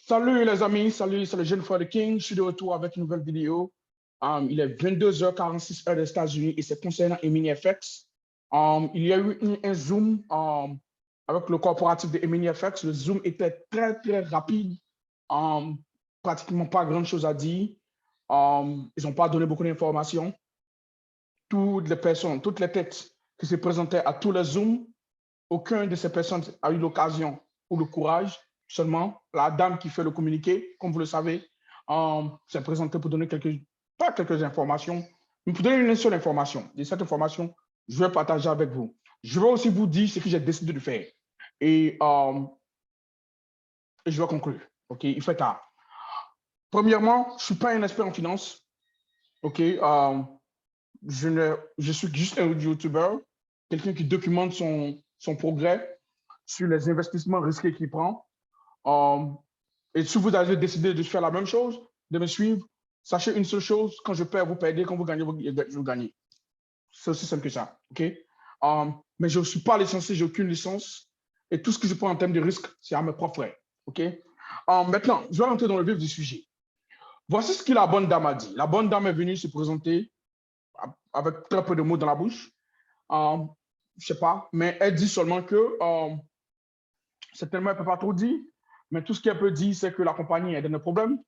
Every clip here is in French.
Salut les amis, salut, c'est le jeune frère de King. Je suis de retour avec une nouvelle vidéo. Il est 22h46 heure des États-Unis et c'est concernant EminiFX. Il y a eu un Zoom avec le corporatif de EminiFX. Le Zoom était très, très rapide. Pratiquement pas grand-chose à dire. Ils n'ont pas donné beaucoup d'informations. Toutes les personnes, toutes les têtes qui se présentaient à tous les Zooms, aucune de ces personnes a eu l'occasion ou le courage. Seulement, la dame qui fait le communiqué, comme vous le savez, s'est présentée pour donner pas quelques informations, mais pour donner une seule information. Et cette information, je vais partager avec vous. Je vais aussi vous dire ce que j'ai décidé de faire. Et je vais conclure. OK, il fait tard. Premièrement, je ne suis pas un expert en finance. OK, je suis juste un YouTuber, quelqu'un qui documente son progrès sur les investissements risqués qu'il prend. Et si vous avez décidé de faire la même chose, de me suivre, sachez une seule chose, quand je perds, vous perdez, quand vous gagnez, vous gagnez. C'est aussi simple que ça. Okay? Mais je ne suis pas licencié, j'ai aucune licence. Et tout ce que je prends en termes de risque, c'est à mes propres frais. Okay? Maintenant, je vais rentrer dans le vif du sujet. Voici ce que la bonne dame a dit. La bonne dame est venue se présenter avec très peu de mots dans la bouche. Je ne sais pas, mais elle dit seulement que certainement, elle ne peut pas trop dire, mais tout ce qu'elle peut dire, c'est que la compagnie est dans un problème.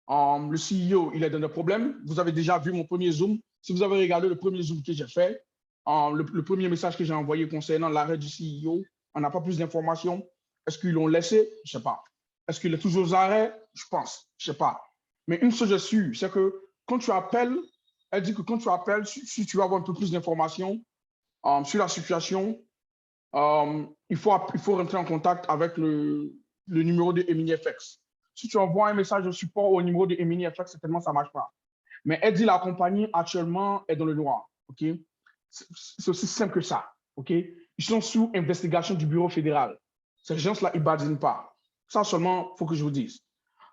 Le CEO, il est dans un problème. Vous avez déjà vu mon premier Zoom. Si vous avez regardé le premier Zoom que j'ai fait, le premier message que j'ai envoyé concernant l'arrêt du CEO, on n'a pas plus d'informations. Est-ce qu'ils l'ont laissé? Je ne sais pas. Est-ce qu'il est toujours aux arrêts? Je pense. Je ne sais pas. Mais une chose est sûre, c'est que quand tu appelles, elle dit que quand tu appelles, si tu veux avoir un peu plus d'informations sur la situation, il faut rentrer en contact avec le numéro de EminiFX. Si tu envoies un message de support au numéro de EminiFX, certainement, ça ne marche pas. Mais elle dit que la compagnie actuellement est dans le noir. Okay? C'est aussi simple que ça. Okay? Ils sont sous investigation du bureau fédéral. Ces gens-là, ils ne badinent pas. Ça seulement, il faut que je vous dise.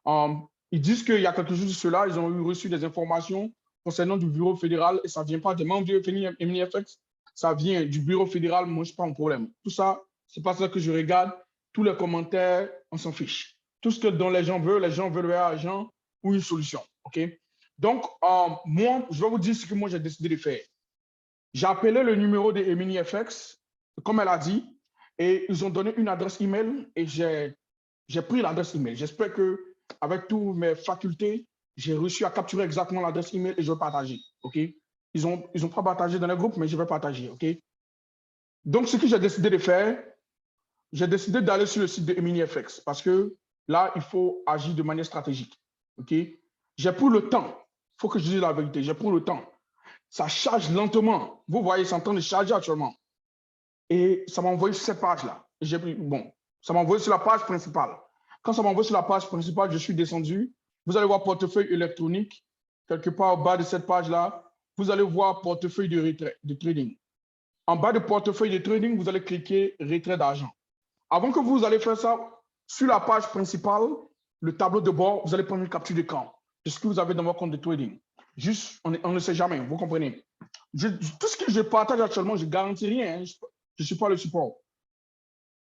Ils disent qu'il y a quelques jours de cela, ils ont reçu des informations concernant du bureau fédéral et ça ne vient pas des membres de EminiFX, ça vient du bureau fédéral, moi, je n'ai pas un problème. Tout ça, c'est pas ça que je regarde. Tous les commentaires, on s'en fiche. Tout ce que dont les gens veulent leur argent ou une solution. OK? Donc, moi, je vais vous dire ce que moi, j'ai décidé de faire. J'ai appelé le numéro de EminiFX, comme elle a dit, et ils ont donné une adresse email et j'ai pris l'adresse email. J'espère que avec toutes mes facultés, j'ai réussi à capturer exactement l'adresse email et je vais partager. OK? Ils ont pas partagé dans le groupe, mais je vais partager. OK? Donc, ce que j'ai décidé de faire, j'ai décidé d'aller sur le site de EminiFX parce que là, il faut agir de manière stratégique. OK? J'ai pris le temps. Il faut que je dise la vérité. J'ai pris le temps. Ça charge lentement. Vous voyez, c'est en train de charger actuellement. Et ça m'a envoyé sur cette page-là. Bon, ça m'a envoyé sur la page principale. Quand ça m'a envoyé sur la page principale, je suis descendu. Vous allez voir portefeuille électronique. Quelque part au bas de cette page-là, vous allez voir portefeuille de trading. En bas de portefeuille de trading, vous allez cliquer retrait d'argent. Avant que vous allez faire ça, sur la page principale, le tableau de bord, vous allez prendre une capture d'écran de ce que vous avez dans votre compte de trading. Juste, on ne sait jamais, vous comprenez. Tout ce que je partage actuellement, je ne garantis rien. Hein, je ne suis pas le support.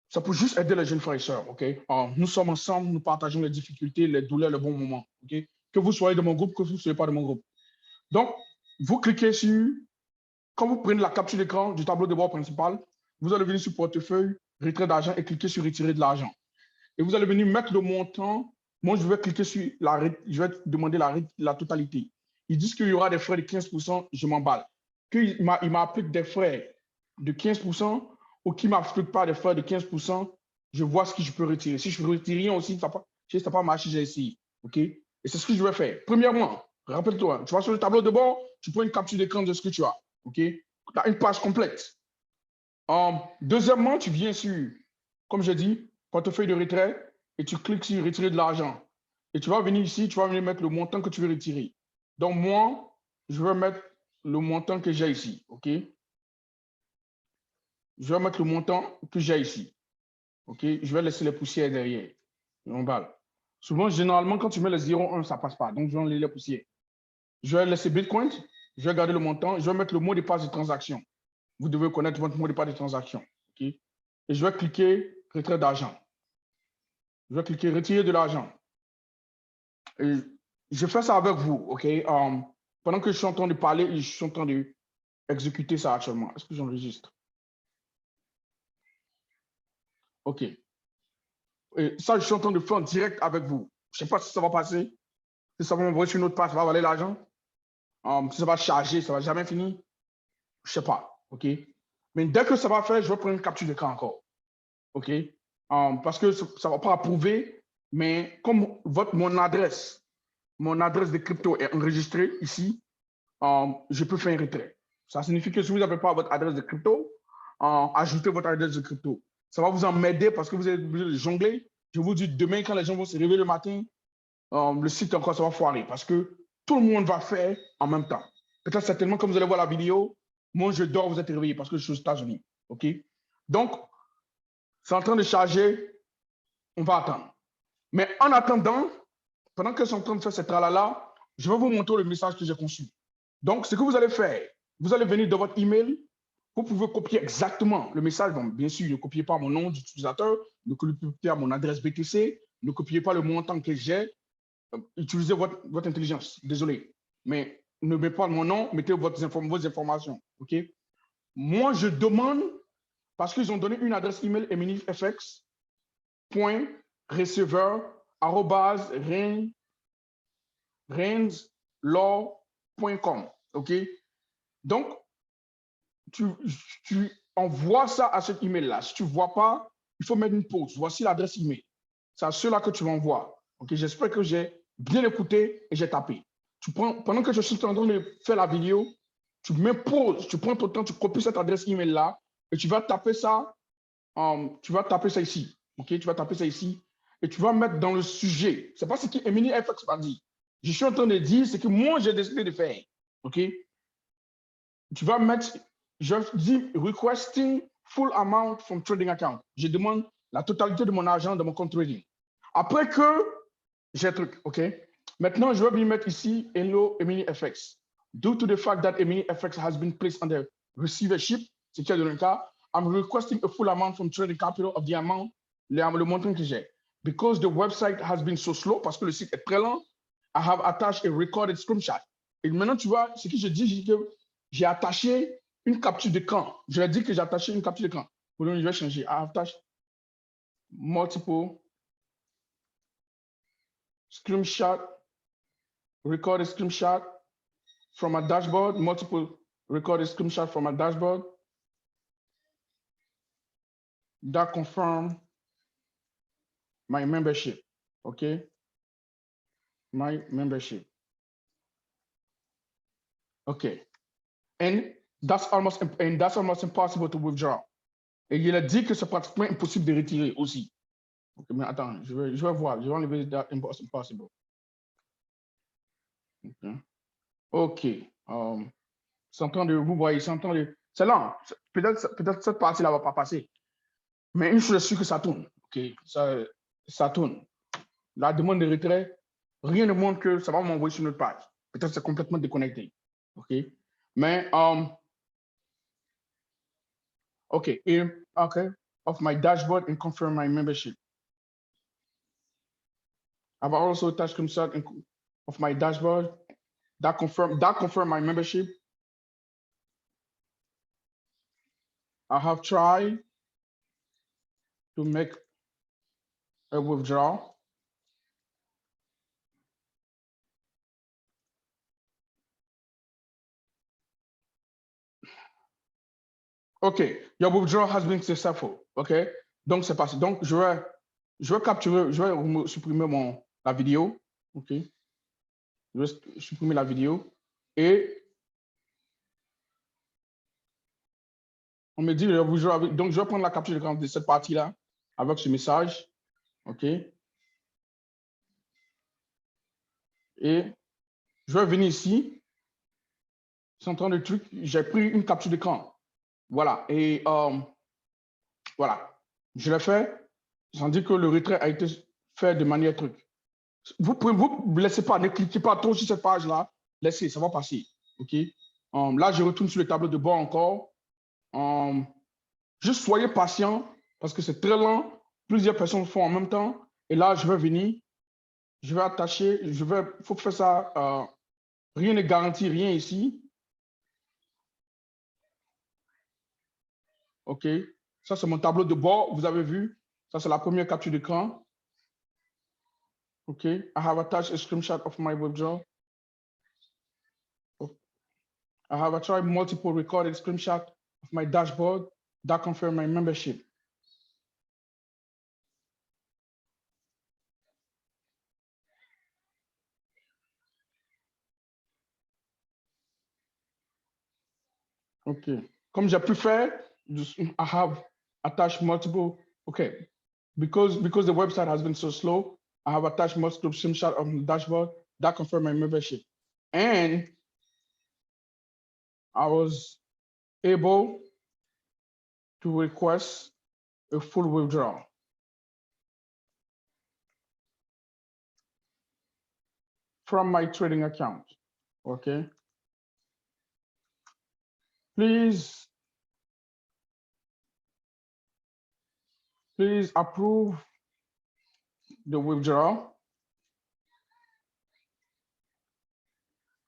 Ça peut juste aider les jeunes frères et sœurs. Okay? Nous sommes ensemble, nous partageons les difficultés, les douleurs, les bons moments. Okay? Que vous soyez de mon groupe, que vous ne soyez pas de mon groupe. Donc, vous cliquez sur, quand vous prenez la capture d'écran du tableau de bord principal, vous allez venir sur portefeuille, retrait d'argent et cliquer sur retirer de l'argent. Et vous allez venir mettre le montant. Moi, je vais cliquer sur je vais demander la totalité. Ils disent qu'il y aura des frais de 15%, je m'emballe. Qu'il m'applique des frais de 15% ou qu'il ne m'applique pas des frais de 15%, je vois ce que je peux retirer. Si je peux retirer rien aussi, ça n'a pas marché, j'ai essayé. OK? Et c'est ce que je vais faire. Premièrement, rappelle-toi, tu vas sur le tableau de bord, tu prends une capture d'écran de ce que tu as. OK? Tu as une page complète. Deuxièmement, tu viens sur, comme je dis, portefeuille de retrait et tu cliques sur retirer de l'argent. Et tu vas venir ici, tu vas venir mettre le montant que tu veux retirer. Donc, moi, je vais mettre le montant que j'ai ici. OK? Je vais mettre le montant que j'ai ici. OK? Je vais laisser les poussières derrière. Souvent, généralement, quand tu mets le 0,1, ça ne passe pas. Donc, je vais enlever les poussières. Je vais laisser Bitcoin. Je vais garder le montant. Je vais mettre le mot de passe de transaction. Vous devez connaître votre mot de passe de transaction. OK? Et je vais cliquer retrait d'argent. Je vais cliquer retirer de l'argent. Et je fais ça avec vous, OK? Pendant que je suis en train de parler, je suis en train d'exécuter ça actuellement. Est-ce que j'enregistre? OK. Et ça, je suis en train de faire en direct avec vous. Je ne sais pas si ça va passer, si ça va m'envoyer sur une autre page, ça va valer l'argent. Si ça va charger, ça ne va jamais finir. Je ne sais pas, OK? Mais dès que ça va faire, je vais prendre une capture d'écran encore, OK? Parce que ça ne va pas approuver, mais comme mon adresse de crypto est enregistrée ici, je peux faire un retrait. Ça signifie que si vous n'avez pas votre adresse de crypto, ajoutez votre adresse de crypto. Ça va vous en m'aider parce que vous êtes obligé de jongler. Je vous dis, demain, quand les gens vont se réveiller le matin, le site encore, ça va foirer parce que tout le monde va faire en même temps. Peut-être certainement, comme vous allez voir la vidéo, moi, je dors, vous êtes réveillé parce que je suis aux États-Unis. OK? Donc, c'est en train de charger. On va attendre. Mais en attendant, pendant que c'est en train de faire ce tralala, je vais vous montrer le message que j'ai conçu. Donc, ce que vous allez faire, vous allez venir dans votre email, vous pouvez copier exactement le message. Bon, bien sûr, ne copiez pas mon nom d'utilisateur, ne copiez pas mon adresse BTC, ne copiez pas le montant que j'ai. Utilisez votre intelligence, désolé. Mais ne mettez pas mon nom, mettez vos informations. OK? Moi, je demande, parce qu'ils ont donné une adresse email eminifx.receveur@reinslaw.com. OK? Donc, tu envoies ça à cet email-là. Si tu ne vois pas, il faut mettre une pause. Voici l'adresse email. C'est à ceux-là que tu m'envoies. OK? J'espère que j'ai bien écouté et j'ai tapé. Pendant que je suis en train de faire la vidéo, tu mets pause, tu prends ton temps, tu copies cette adresse email-là et tu vas taper ça. Tu vas taper ça ici. OK? Tu vas taper ça ici et tu vas mettre dans le sujet. Ce n'est pas ce que Emily FX m'a dit. Je suis en train de dire ce que moi j'ai décidé de faire. OK? Tu vas mettre, je dis requesting full amount from trading account. Je demande la totalité de mon argent de mon compte trading. Après que j'ai un truc, OK? Maintenant, je vais bien mettre ici Hello Emily FX. Due to the fact that Emily FX has been placed under receivership, c'est qui est dans le cas, I'm requesting a full amount from trading capital of the amount, le montant que j'ai. Because the website has been so slow, parce que le site est très lent, I have attached a recorded screenshot. Et maintenant, tu vois, ce que je dis que j'ai attaché une capture d'écran. Je l'ai dit que j'ai attaché une capture d'écran. Je vais changer. I attach multiple screenshot, recorded screenshot from a dashboard, multiple recorded screenshot from a dashboard that confirm my membership. Okay, my membership. Okay, and that's almost impossible to withdraw. Et il a dit que c'est pratiquement impossible de retirer aussi. Okay, mais attends, je vais voir, je vais enlever that impossible. Okay. C'est en train de, vous voyez, c'est en train de, c'est lent. Peut-être cette partie-là va pas passer. Mais une chose est sûre que ça tourne. OK, ça tourne. La demande de retrait, rien ne montre que ça va m'envoyer sur notre page. Peut-être que c'est complètement déconnecté. OK, mais, OK, of my dashboard and confirm my membership. I've also attached screenshot of my dashboard that confirm my membership. I have tried to make a withdrawal. OK, your withdrawal has been successful. OK, donc c'est passé. Donc je vais capturer, je vais supprimer la vidéo. OK, je vais supprimer la vidéo et on me dit le withdrawal. Donc je vais prendre la capture d'écran de cette partie-là avec ce message. OK, et je vais venir ici. C'est en train de truc. J'ai pris une capture d'écran. Voilà, et voilà, je l'ai fait. Sans dire que le retrait a été fait de manière truc. Vous ne laissez pas, ne cliquez pas trop sur cette page-là. Laissez, ça va passer. OK? Là, je retourne sur le tableau de bord encore. Juste soyez patient parce que c'est très lent. Plusieurs personnes font en même temps. Et là, je vais venir je vais attacher, il faut faire ça, rien n'est garanti, rien ici. OK, ça c'est mon tableau de bord, vous avez vu, ça c'est la première capture d'écran. OK, I have attached a screenshot of my withdrawal. I have tried multiple recorded screenshots of my dashboard that confirm my membership. OK. Comme j'ai pu faire, I have attached multiple. OK. Because the website has been so slow, I have attached multiple screenshots of the dashboard that confirm my membership. And I was able to request a full withdrawal. From my trading account. Okay. Please approve the withdrawal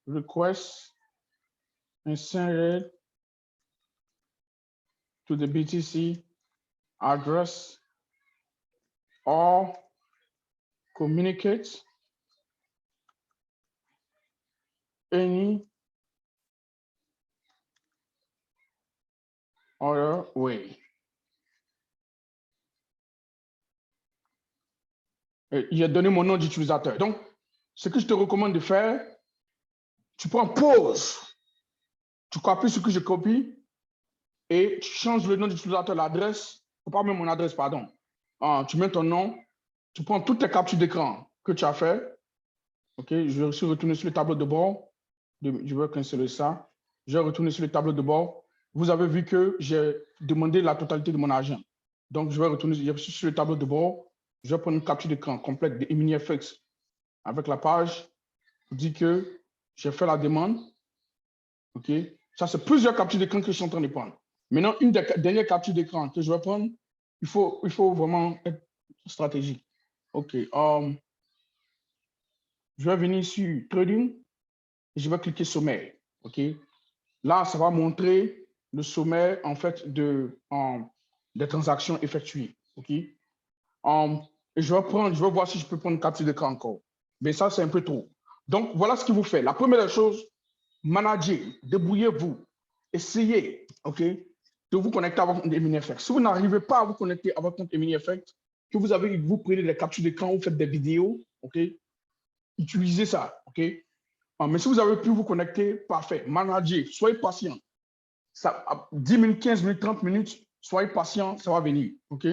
request and send it to the BTC address or communicate any other way. J'ai donné mon nom d'utilisateur. Donc, ce que je te recommande de faire, tu prends pause, tu copies ce que je copie et tu changes le nom d'utilisateur, l'adresse, faut pas mettre mon adresse, pardon. Tu mets ton nom, tu prends toutes tes captures d'écran que tu as fait. OK, je suis retourné sur le tableau de bord. Je vais canceller ça. Je vais retourner sur le tableau de bord. Vous avez vu que j'ai demandé la totalité de mon argent. Donc, je vais retourner sur le tableau de bord. Je vais prendre une capture d'écran complète de E-mini-FX avec la page. Je dis que j'ai fait la demande. OK. Ça, c'est plusieurs captures d'écran que je suis en train de prendre. Maintenant, une des dernières captures d'écran que je vais prendre, il faut vraiment être stratégique. OK. Je vais venir sur Trading et je vais cliquer sommaire. OK. Là, ça va montrer le sommaire, en fait, des transactions effectuées. OK. Et je vais voir si je peux prendre une capture d'écran encore. Mais ça, c'est un peu trop. Donc, voilà ce qu'il vous fait. La première chose, manager, débrouillez-vous, essayez, OK, de vous connecter à votre compte E-mini-FX. Si vous n'arrivez pas à vous connecter à votre compte E-mini-FX, que vous prenez des captures d'écran, vous faites des vidéos, OK, utilisez ça, OK. Mais si vous avez pu vous connecter, parfait. Manager, soyez patient. Ça, 10 minutes, 15 minutes, 30 minutes, soyez patient, ça va venir, OK.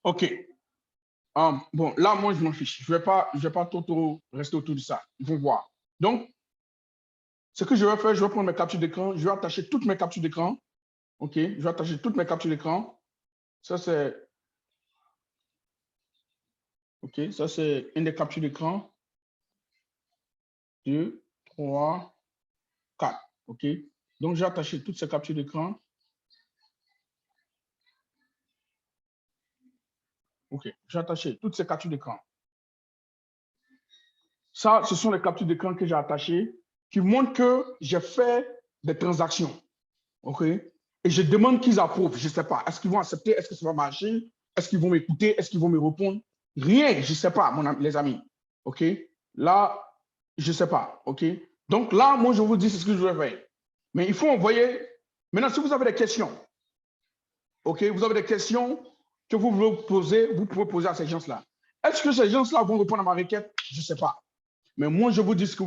OK. Bon, là, moi, je m'en fiche. Je vais pas trop rester autour de ça. Ils vont voir. Donc, ce que je vais faire, je vais prendre mes captures d'écran. Je vais attacher toutes mes captures d'écran. OK. Je vais attacher toutes mes captures d'écran. Ça, c'est... OK. Ça, c'est une des captures d'écran. 2, 3, 4. OK. Donc, j'ai attaché toutes ces captures d'écran. OK. J'ai attaché toutes ces captures d'écran. Ça, ce sont les captures d'écran que j'ai attachées qui montrent que j'ai fait des transactions. OK? Et je demande qu'ils approuvent. Je ne sais pas. Est-ce qu'ils vont accepter? Est-ce que ça va marcher? Est-ce qu'ils vont m'écouter? Est-ce qu'ils vont me répondre? Rien. Je ne sais pas, les amis. OK? Là, je ne sais pas. OK? Donc là, moi, je vous dis ce que je vais faire. Mais il faut envoyer. Maintenant, si vous avez des questions, OK? Vous avez des questions que vous voulez poser, vous pouvez poser à ces gens-là. Est-ce que ces gens-là vont répondre à ma requête? Je ne sais pas. Mais moi, je vous dis ce que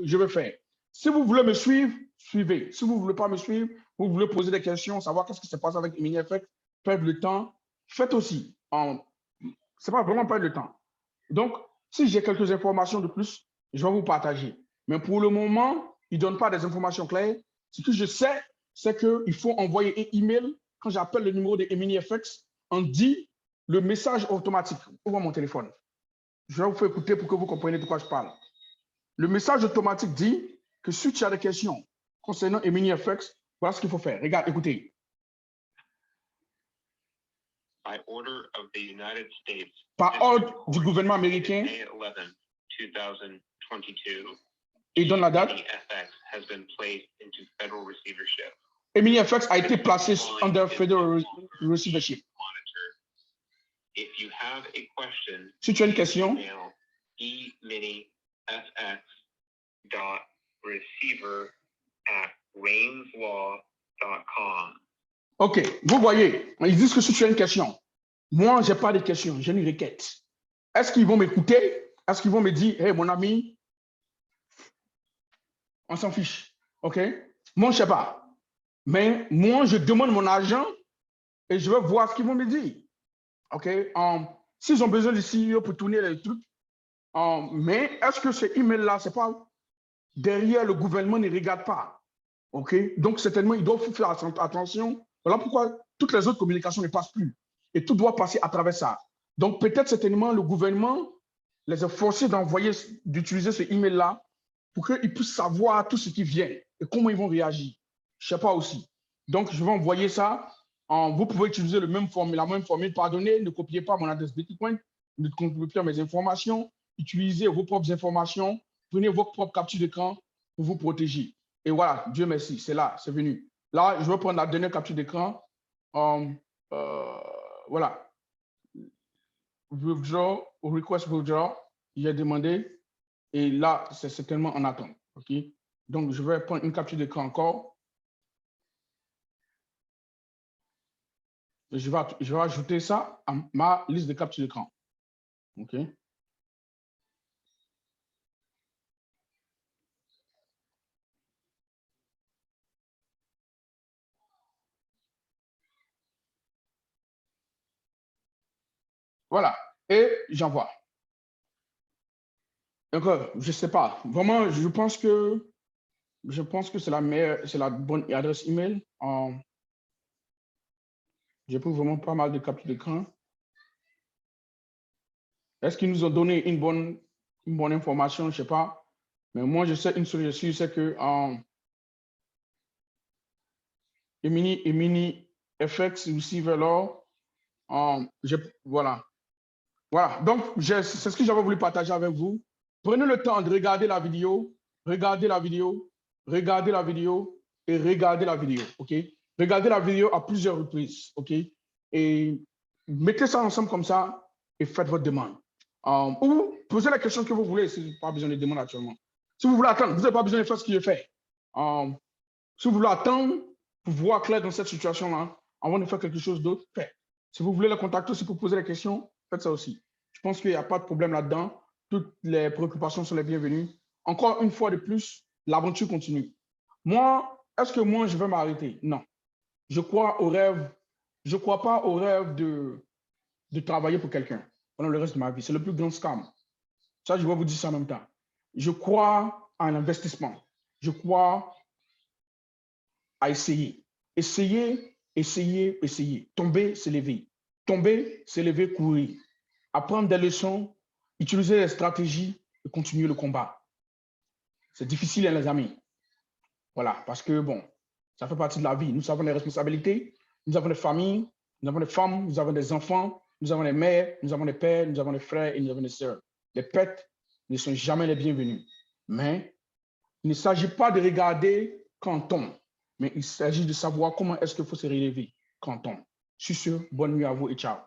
je vais faire. Si vous voulez me suivre, suivez. Si vous ne voulez pas me suivre, vous voulez poser des questions, savoir qu'est-ce qui se passe avec E-mini-FX, perdre le temps, faites aussi. Ce n'est pas vraiment perdre le temps. Donc, si j'ai quelques informations de plus, je vais vous partager. Mais pour le moment, ils ne donnent pas des informations claires. Ce que je sais, c'est qu'il faut envoyer un email. Quand j'appelle le numéro de E-mini-FX, on dit le message automatique. Ouvre mon téléphone. Je vais vous faire écouter pour que vous compreniez de quoi je parle. Le message automatique dit que si tu as des questions concernant E-mini-FX, voilà ce qu'il faut faire. Regarde, écoutez. by order of the United States. Par ordre du gouvernement américain. May 11, 2022. Et donne la date. EMINI-FX has been placed into federal receivership. EMINI-FX a été placé under federal receivership. If you have a question, si tu as une question, email eminifx.receiver@rainslaw.com. OK, vous voyez, ils disent que si tu as une question, moi, je n'ai pas de questions, j'ai une requête. Est-ce qu'ils vont m'écouter? Est-ce qu'ils vont me dire, hey, mon ami, on s'en fiche, OK? Moi, je ne sais pas. Mais moi, je demande mon argent et je vais voir ce qu'ils vont me dire. OK? S'ils ont besoin de CEO pour tourner les trucs, mais est-ce que ce email-là, c'est pas derrière le gouvernement ne regarde pas? OK? Donc, certainement, ils doivent faire attention. Voilà pourquoi toutes les autres communications ne passent plus. Et tout doit passer à travers ça. Donc, peut-être certainement, le gouvernement les a forcés d'utiliser ce email-là pour qu'ils puissent savoir tout ce qui vient et comment ils vont réagir. Je ne sais pas aussi. Donc, je vais envoyer ça. Vous pouvez utiliser la même formule. Pardonnez, ne copiez pas mon adresse Bitcoin, ne copiez pas mes informations. Utilisez vos propres informations. Prenez vos propres captures d'écran pour vous protéger. Et voilà, Dieu merci, c'est là, c'est venu. Là, je vais prendre la dernière capture d'écran. Voilà. Withdraw, request withdraw, j'ai demandé. Et là, c'est certainement en attente. OK? Donc, je vais prendre une capture d'écran encore. Je vais ajouter ça à ma liste de captures d'écran. OK? Voilà. Et j'envoie. Encore, je ne sais pas. Vraiment, je pense que c'est la meilleure, c'est la bonne adresse email. J'ai pris vraiment pas mal de captures d'écran. Est-ce qu'ils nous ont donné une bonne information? Je ne sais pas. Mais moi, je sais une chose, c'est que EMINI-FX receiver là, voilà. Voilà. Donc, c'est ce que j'avais voulu partager avec vous. Prenez le temps de regarder la vidéo, regardez la vidéo, regardez la vidéo et regardez la vidéo. OK? Regardez la vidéo à plusieurs reprises. OK? Et mettez ça ensemble comme ça et faites votre demande. Ou posez la question que vous voulez si vous n'avez pas besoin de demande actuellement. Si vous voulez attendre, vous n'avez pas besoin de faire ce que je fais. Si vous voulez attendre pour voir clair dans cette situation-là, avant de faire quelque chose d'autre, faites. Si vous voulez le contacter aussi pour poser la question, faites ça aussi. Je pense qu'il n'y a pas de problème là-dedans. Toutes les préoccupations sont les bienvenues. Encore une fois de plus, l'aventure continue. Moi, est-ce que moi, je vais m'arrêter? Non. Je crois au rêve. Je ne crois pas au rêve de travailler pour quelqu'un pendant le reste de ma vie. C'est le plus grand scam. Ça, je vais vous dire ça en même temps. Je crois à un investissement. Je crois à essayer. Essayer, essayer, essayer. Tomber, se lever. Tomber, se lever, courir. Apprendre des leçons, utiliser les stratégies et continuer le combat. C'est difficile, hein, les amis. Voilà, parce que, bon, ça fait partie de la vie. Nous avons des responsabilités, nous avons des familles, nous avons des femmes, nous avons des enfants, nous avons des mères, nous avons des pères, nous avons des frères et nous avons des sœurs. Les pets ne sont jamais les bienvenus. Mais il ne s'agit pas de regarder quand on tombe, mais il s'agit de savoir comment est-ce qu'il faut se relever quand on tombe. Sur ce, bonne nuit à vous et ciao.